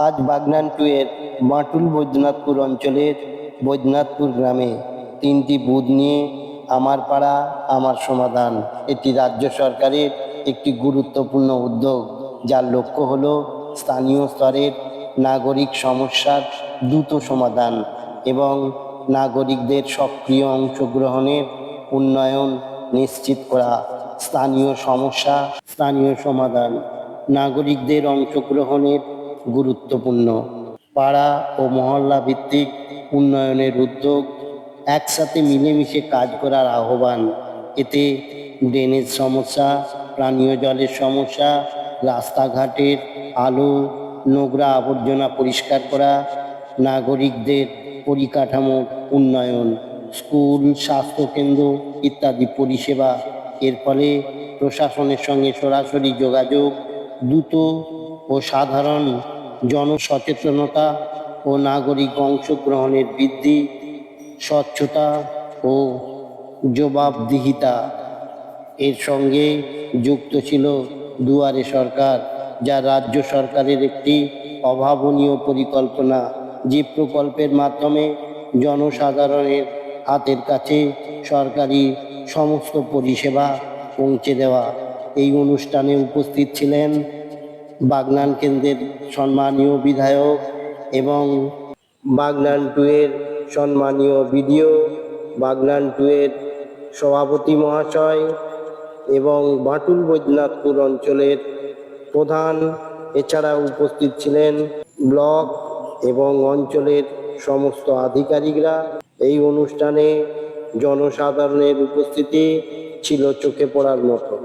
আজ বাগনান 2 এর বাঁটুল বৈদ্যনাথপুর অঞ্চলের বৈদ্যনাথপুর গ্রামে 3টি বুথ নিয়ে আমার পাড়া আমার সমাধান এটি রাজ্য সরকারের একটি গুরুত্বপূর্ণ উদ্যোগ, যার লক্ষ্য হল স্থানীয় স্তরের নাগরিক সমস্যার দ্রুত সমাধান এবং নাগরিকদের সক্রিয় অংশগ্রহণের উন্নয়ন নিশ্চিত করা। স্থানীয় সমস্যা স্থানীয় সমাধান নাগরিকদের অংশগ্রহণের গুরুত্বপূর্ণ। পাড়া ও মহল্লা ভিত্তিক উন্নয়নের উদ্যোগ, একসাথে মিলেমিশে কাজ করার আহ্বান। এতে ড্রেনেজ সমস্যা, পানীয় জলের সমস্যা, রাস্তাঘাটের আলো, নোংরা আবর্জনা পরিষ্কার করা, নাগরিকদের পরিকাঠামোর উন্নয়ন, স্কুল, স্বাস্থ্যকেন্দ্র ইত্যাদি পরিষেবা। এর ফলে প্রশাসনের সঙ্গে সরাসরি যোগাযোগ, দ্রুত ও সাধারণ জনসচেতনতা ও নাগরিক অংশগ্রহণের বৃদ্ধি, স্বচ্ছতা ও জবাবদিহিতা। এর সঙ্গে যুক্ত ছিল দুয়ারে সরকার, যা রাজ্য সরকারের একটি অভাবনীয় পরিকল্পনা, যে প্রকল্পের মাধ্যমে জনসাধারণের হাতের কাছে সরকারি সমস্ত পরিষেবা পৌঁছে দেওয়া। এই অনুষ্ঠানে উপস্থিত ছিলেন বাগনান কেন্দ্রের সম্মানীয় বিধায়ক এবং বাগনান 2 এর সম্মানীয় বিডিও, বাগনান 2 এর সভাপতি মহাশয় এবং বাঁটুল বৈদ্যনাথপুর অঞ্চলের প্রধান। এছাড়া উপস্থিত ছিলেন ব্লক এবং অঞ্চলের সমস্ত আধিকারিকরা। এই অনুষ্ঠানে জনসাধারণের উপস্থিতি ছিল চোখে পড়ার মতো।